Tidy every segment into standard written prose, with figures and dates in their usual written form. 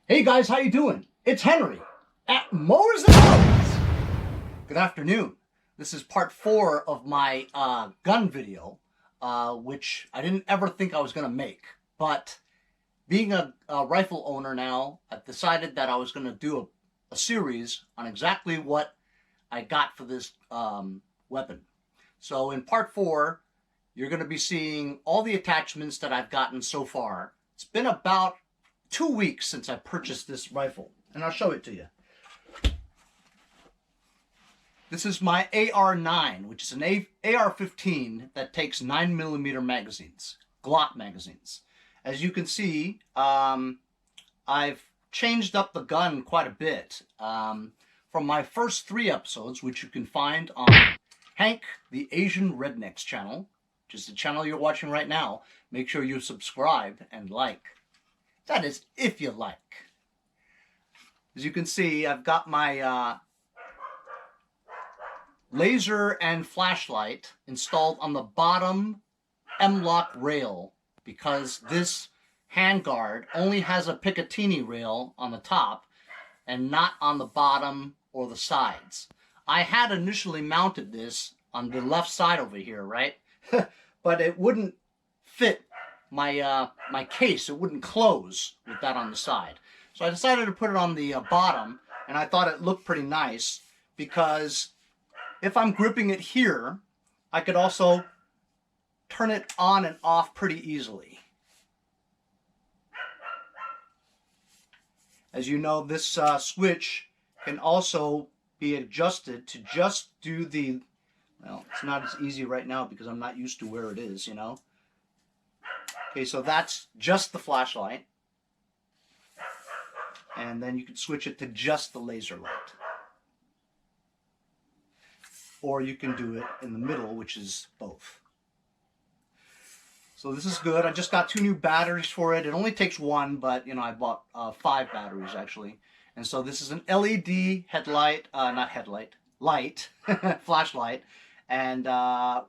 Hey guys, how you doing? It's Henry at Mowers and Mowers. Good afternoon. This is part 4 of my gun video, which I didn't ever think I was going to make. But being a rifle owner now, I've decided that I was going to do a series on exactly what I got for this weapon. So in part 4, you're going to be seeing all the attachments that I've gotten so far. It's been about 2 weeks since I purchased this rifle, and I'll show it to you. This is my AR-9, which is an AR-15 that takes 9mm magazines, Glock magazines. As you can see, I've changed up the gun quite a bit. From my first 3 episodes, which you can find on Hank the Asian Rednecks channel, which is the channel you're watching right now. Make sure you subscribe and like. That is, if you like. As you can see, I've got my laser and flashlight installed on the bottom M-lock rail because this handguard only has a Picatinny rail on the top and not on the bottom or the sides. I had initially mounted this on the left side over here, right? But it wouldn't fit my case. It wouldn't close with that on the side. So I decided to put it on the bottom, and I thought it looked pretty nice because if I'm gripping it here, I could also turn it on and off pretty easily. As you know, this switch can also be adjusted to just do the, well, it's not as easy right now because I'm not used to where it is, you know. Okay, so that's just the flashlight. And then you can switch it to just the laser light. Or you can do it in the middle, which is both. So this is good. I just got 2 new batteries for it. It only takes 1, but you know, I bought 5 batteries actually. And so this is an LED headlight, light, flashlight, and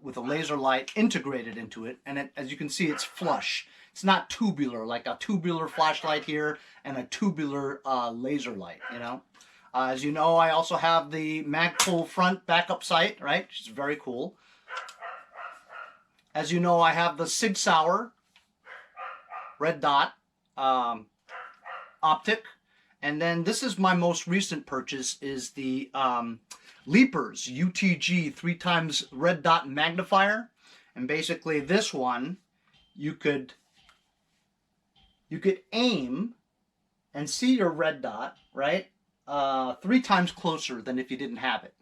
with a laser light integrated into it. And as you can see, it's flush. It's not tubular, like a tubular flashlight here and a tubular laser light, you know. As you know, I also have the Magpul front backup sight, right, which is very cool. As you know, I have the Sig Sauer red dot optic. And then this is my most recent purchase, is the Leapers UTG 3x red dot magnifier. And basically this one, you could aim and see your red dot, right? 3 times closer than if you didn't have it.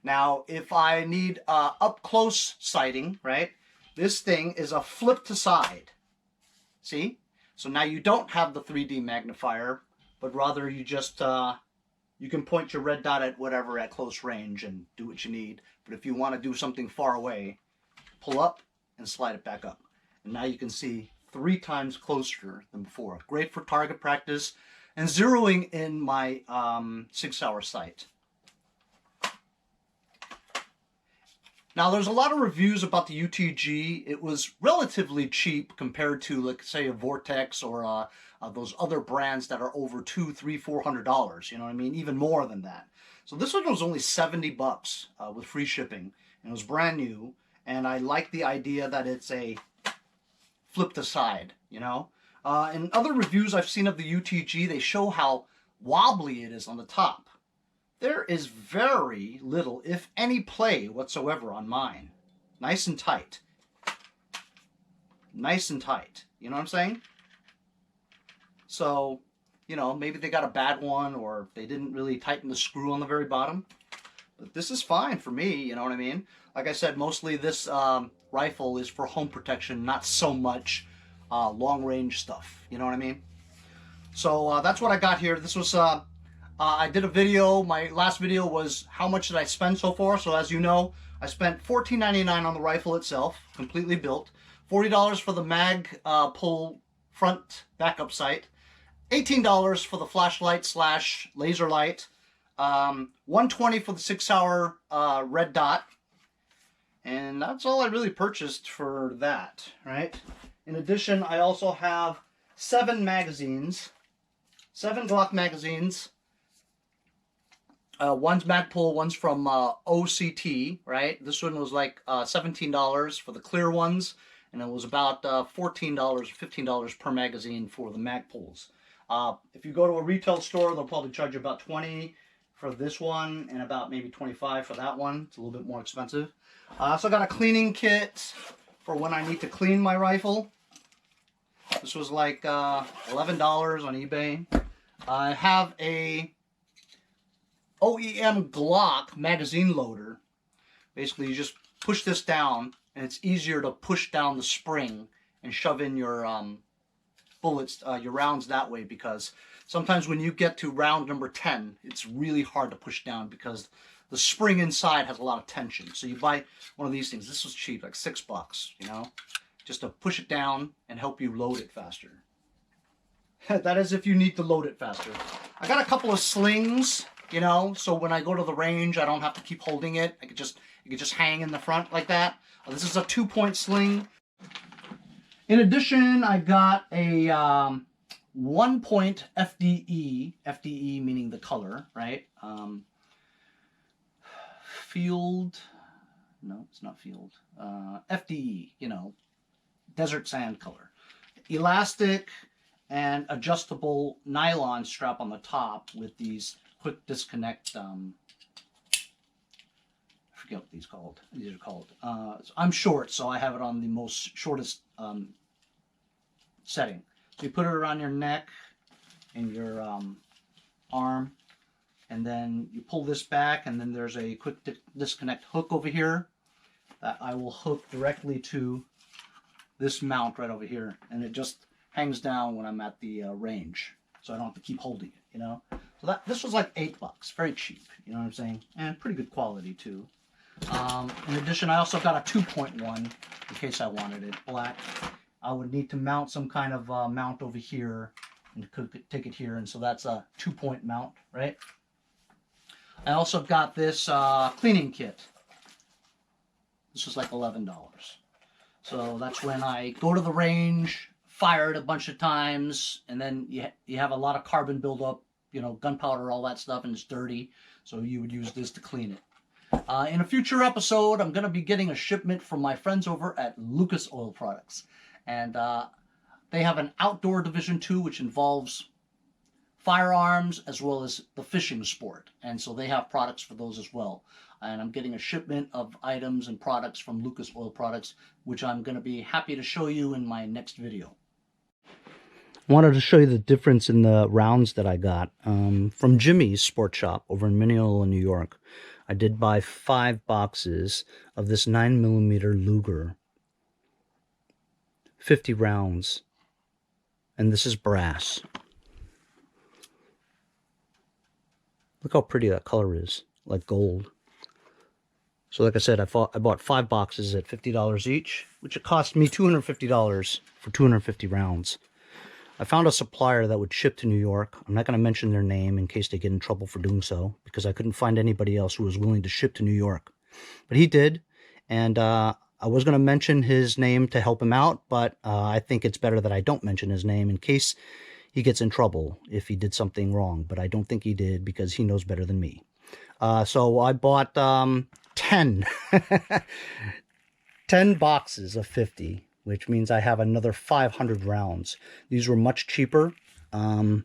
Now, if I need up close sighting, right? This thing is a flip to side. See? So now you don't have the 3D magnifier, but rather you just you can point your red dot at whatever at close range and do what you need. But if you want to do something far away, pull up and slide it back up. And now you can see 3 times closer than before. Great for target practice and zeroing in my Sig Sauer sight. Now, there's a lot of reviews about the UTG. It was relatively cheap compared to, like, say, a Vortex or those other brands that are over $200, $300, $400. You know what I mean? Even more than that. So this one was only $70 with free shipping, and it was brand new. And I like the idea that it's a flip to side. You know, in other reviews I've seen of the UTG, they show how wobbly it is on the top. There is very little, if any, play whatsoever on mine. Nice and tight. Nice and tight. You know what I'm saying? So, you know, maybe they got a bad one or they didn't really tighten the screw on the very bottom. But this is fine for me, you know what I mean? Like I said, mostly this rifle is for home protection, not so much long-range stuff. You know what I mean? So that's what I got here. This was... I did a video. My last video was how much did I spend so far. So as you know, I spent $14.99 on the rifle itself, completely built. $40 for the Magpul front backup sight. $18 for the flashlight slash laser light. $120 for the Sig Sauer red dot. And that's all I really purchased for that, right? In addition, I also have 7 magazines. 7 Glock magazines. One's Magpul, one's from OCT, right? This one was like $17 for the clear ones, and it was about $14, $15 per magazine for the Magpuls. If you go to a retail store, they'll probably charge you about $20 for this one and about maybe $25 for that one. It's a little bit more expensive. I also got a cleaning kit for when I need to clean my rifle. This was like $11 on eBay. I have a OEM Glock magazine loader. Basically, you just push this down, and it's easier to push down the spring and shove in your bullets, your rounds that way, because sometimes when you get to round number 10, it's really hard to push down because the spring inside has a lot of tension. So you buy one of these things. This was cheap, like $6, you know, just to push it down and help you load it faster. That is if you need to load it faster. I got a couple of slings, you know, so when I go to the range, I don't have to keep holding it. It could just hang in the front like that. This is a 2-point sling. In addition, I got a 1-point FDE. FDE meaning the color, right? Field. No, it's not field. FDE, you know, desert sand color. Elastic and adjustable nylon strap on the top with these quick disconnect, I forget what these are called. I'm short, so I have it on the most shortest setting. So you put it around your neck and your arm, and then you pull this back, and then there's a quick disconnect hook over here that I will hook directly to this mount right over here, and it just hangs down when I'm at the range, so I don't have to keep holding it, you know. So this was like $8, very cheap, you know what I'm saying, and pretty good quality too. In addition, I also got a 2-point one in case I wanted it black. I would need to mount some kind of mount over here and could take it here, and so that's a 2-point mount, right? I also got this cleaning kit. This was like $11. So that's when I go to the range, fire it a bunch of times, and then you have a lot of carbon buildup, you know, gunpowder, all that stuff, and it's dirty. So you would use this to clean it. In a future episode, I'm going to be getting a shipment from my friends over at Lucas Oil Products. And they have an outdoor division too, which involves firearms as well as the fishing sport. And so they have products for those as well. And I'm getting a shipment of items and products from Lucas Oil Products, which I'm going to be happy to show you in my next video. I wanted to show you the difference in the rounds that I got from Jimmy's Sport Shop over in Mineola, New York. I did buy 5 boxes of this 9mm Luger. 50 rounds. And this is brass. Look how pretty that color is, like gold. So like I said, I bought 5 boxes at $50 each, which it cost me $250 for 250 rounds. I found a supplier that would ship to New York. I'm not going to mention their name in case they get in trouble for doing so, because I couldn't find anybody else who was willing to ship to New York. But he did, and I was going to mention his name to help him out, but I think it's better that I don't mention his name in case he gets in trouble if he did something wrong. But I don't think he did, because he knows better than me. So I bought 10. 10 boxes of 50. Which means I have another 500 rounds. These were much cheaper. From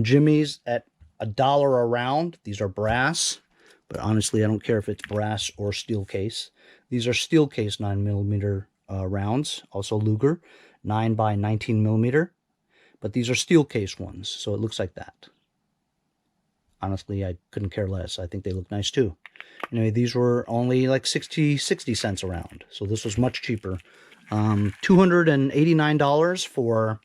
Jimmy's at $1 a round. These are brass, but honestly, I don't care if it's brass or steel case. These are steel case 9mm rounds, also Luger, 9 by 19mm, but these are steel case ones, so it looks like that. Honestly, I couldn't care less. I think they look nice too. Anyway, these were only like 60 cents a round. So this was much cheaper. $289 for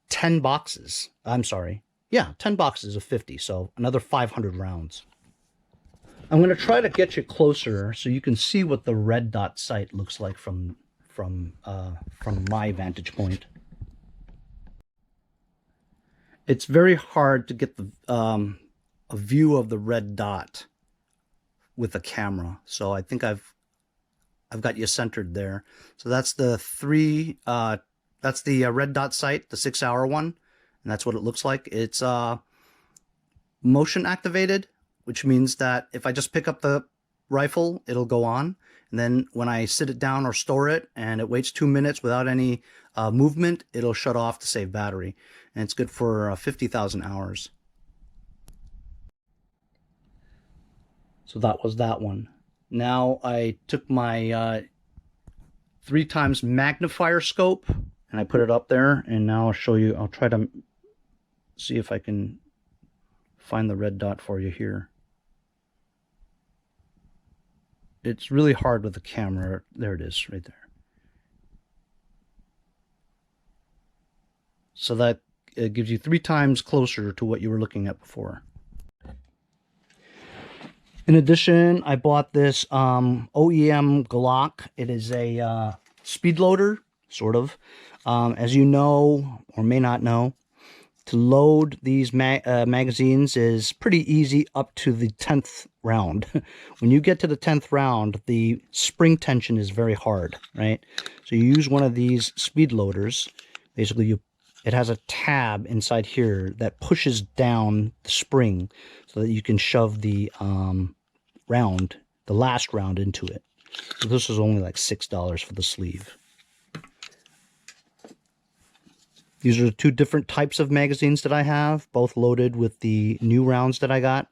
10 boxes. I'm sorry. Yeah, 10 boxes of 50. So another 500 rounds. I'm going to try to get you closer so you can see what the red dot sight looks like from my vantage point. It's very hard to get the a view of the red dot with the camera, so I think I've got you centered there. So that's the red dot sight, the 6-hour one, and that's what it looks like. It's motion activated, which means that if I just pick up the rifle, it'll go on. And then when I sit it down or store it and it waits 2 minutes without any movement, it'll shut off to save battery. And it's good for 50,000 hours. So that was that one. Now I took my 3x magnifier scope and I put it up there, and now I'll show you. I'll try to see if I can find the red dot for you here. It's really hard with the camera. There it is, right there. So that it gives you 3 times closer to what you were looking at before. In addition, I bought this OEM Glock. It is a speed loader, sort of. As you know, or may not know, to load these magazines is pretty easy up to the 10th round. When you get to the 10th round, the spring tension is very hard, right? So you use one of these speed loaders. Basically, it has a tab inside here that pushes down the spring so that you can shove the last round into it. So this was only like $6 for the sleeve. These are 2 different types of magazines that I have, both loaded with the new rounds that I got.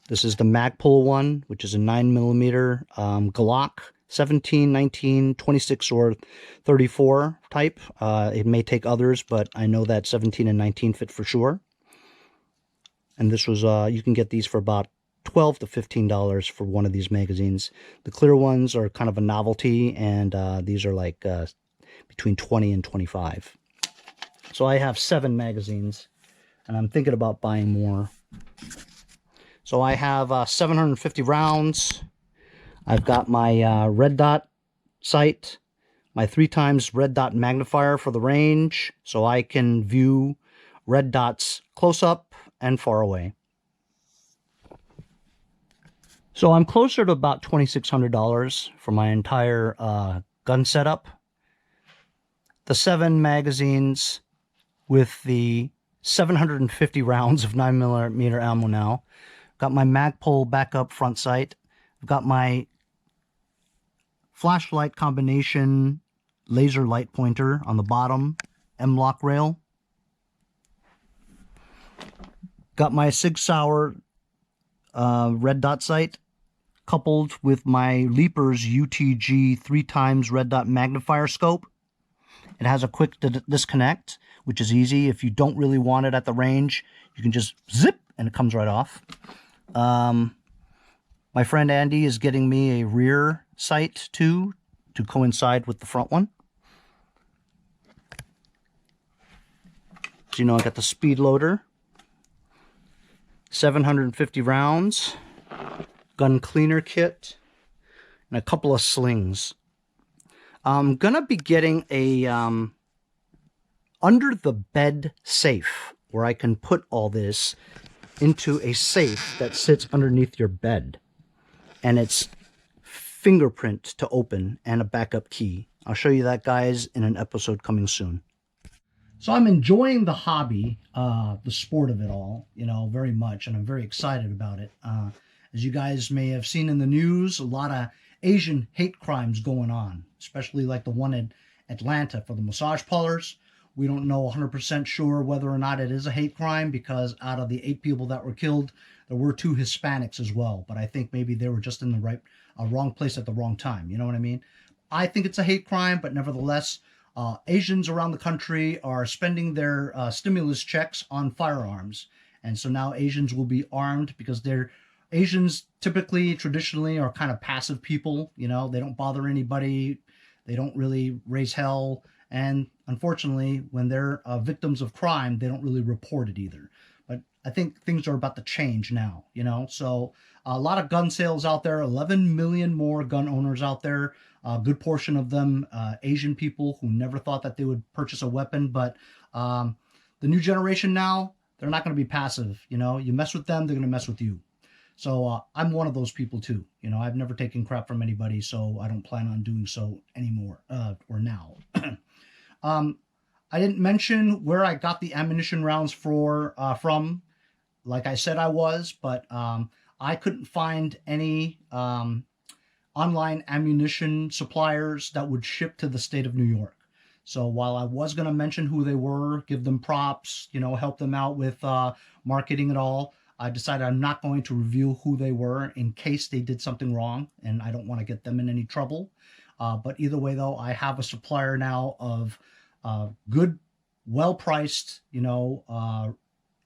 This is the Magpul one, which is a 9mm Glock 17, 19, 26, or 34 type. It may take others, but I know that 17 and 19 fit for sure. And this was, you can get these for about $12 to $15 for one of these magazines. The clear ones are kind of a novelty, and these are like between 20 and 25. So I have 7 magazines, and I'm thinking about buying more. So I have 750 rounds. I've got my red dot sight, my 3x red dot magnifier for the range, so I can view red dots close up and far away. So I'm closer to about $2,600 for my entire gun setup. The 7 magazines with the 750 rounds of 9mm ammo now. Got my Magpul backup front sight. I've got my flashlight combination laser light pointer on the bottom M-lock rail. Got my Sig Sauer red dot sight coupled with my Leapers UTG 3x red dot magnifier scope. It has a quick disconnect, which is easy. If you don't really want it at the range, you can just zip and it comes right off. My friend Andy is getting me a rear sight too, to coincide with the front one. So, you know, I got the speed loader, 750 rounds, gun cleaner kit, and a couple of slings. I'm gonna be getting a under the bed safe where I can put all this into a safe that sits underneath your bed, and it's fingerprint to open and a backup key. I'll show you that, guys, in an episode coming soon. So I'm enjoying the hobby, the sport of it all, you know, very much, and I'm very excited about it. As you guys may have seen in the news, a lot of Asian hate crimes going on, especially like the one in Atlanta for the massage parlors. We don't know 100% sure whether or not it is a hate crime, because out of the 8 people that were killed, there were 2 Hispanics as well. But I think maybe they were just in the wrong place at the wrong time. You know what I mean? I think it's a hate crime, but nevertheless, Asians around the country are spending their stimulus checks on firearms. And so now Asians will be armed, because Asians typically, traditionally, are kind of passive people. You know, they don't bother anybody. They don't really raise hell. And unfortunately, when they're victims of crime, they don't really report it either. But I think things are about to change now, you know. So a lot of gun sales out there, 11 million more gun owners out there. A good portion of them Asian people who never thought that they would purchase a weapon. But the new generation now, they're not going to be passive. You know, you mess with them, they're going to mess with you. So I'm one of those people too. You know, I've never taken crap from anybody, so I don't plan on doing so anymore or now. I didn't mention where I got the ammunition rounds from, like I said I was, but I couldn't find any online ammunition suppliers that would ship to the state of New York. So while I was going to mention who they were, give them props, you know, help them out with marketing and all, I decided I'm not going to reveal who they were in case they did something wrong, and I don't want to get them in any trouble. But either way, though, I have a supplier now of good, well-priced, you know,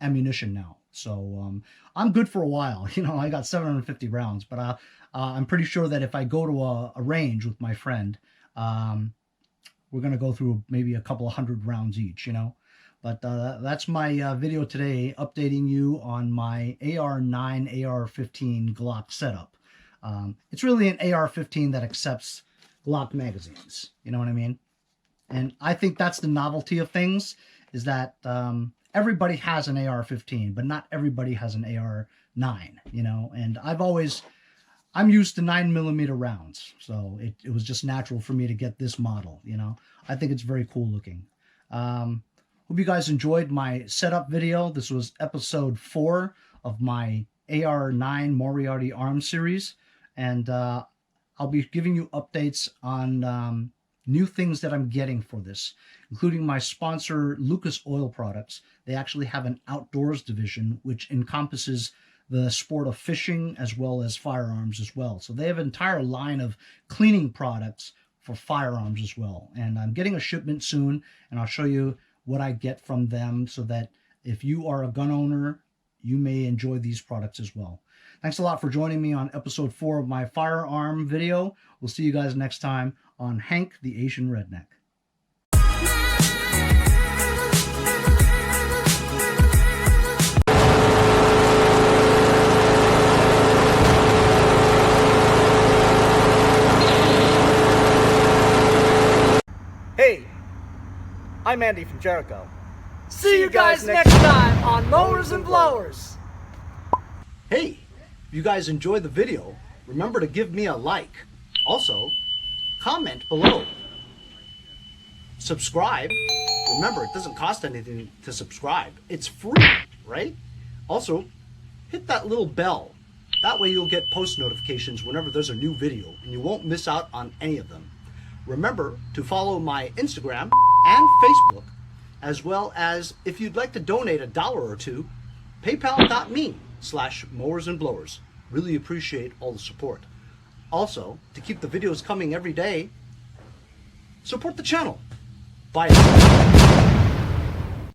ammunition now. So I'm good for a while. You know, I got 750 rounds, but I'm pretty sure that if I go to a range with my friend, we're going to go through maybe a couple of hundred rounds each, you know. But that's my video today, updating you on my AR-9, AR-15 Glock setup. It's really an AR-15 that accepts Glock magazines, you know what I mean? And I think that's the novelty of things, is that everybody has an AR-15, but not everybody has an AR-9, you know? And I'm used to 9mm rounds, so it was just natural for me to get this model, you know? I think it's very cool looking. Hope you guys enjoyed my setup video. This was episode 4 of my AR-9 Moriarti arms series, and I'll be giving you updates on new things that I'm getting for this, including my sponsor, Lucas Oil Products. They actually have an outdoors division, which encompasses the sport of fishing as well as firearms as well. So they have an entire line of cleaning products for firearms as well. And I'm getting a shipment soon, and I'll show you what I get from them so that if you are a gun owner, you may enjoy these products as well. Thanks a lot for joining me on episode 4 of my firearm video. We'll see you guys next time on Hank the Asian Redneck. Hey, I'm Andy from Jericho. See you guys next time on Mowers and Blowers. Hey, if you guys enjoyed the video, remember to give me a like. Also, comment below. Subscribe. Remember, it doesn't cost anything to subscribe. It's free, right? Also, hit that little bell. That way you'll get post notifications whenever there's a new video, and you won't miss out on any of them. Remember to follow my Instagram and Facebook, as well as, if you'd like to donate $1 or $2, paypal.me/mowersandblowers. Really appreciate all the support. Also, to keep the videos coming every day, support the channel. Bye.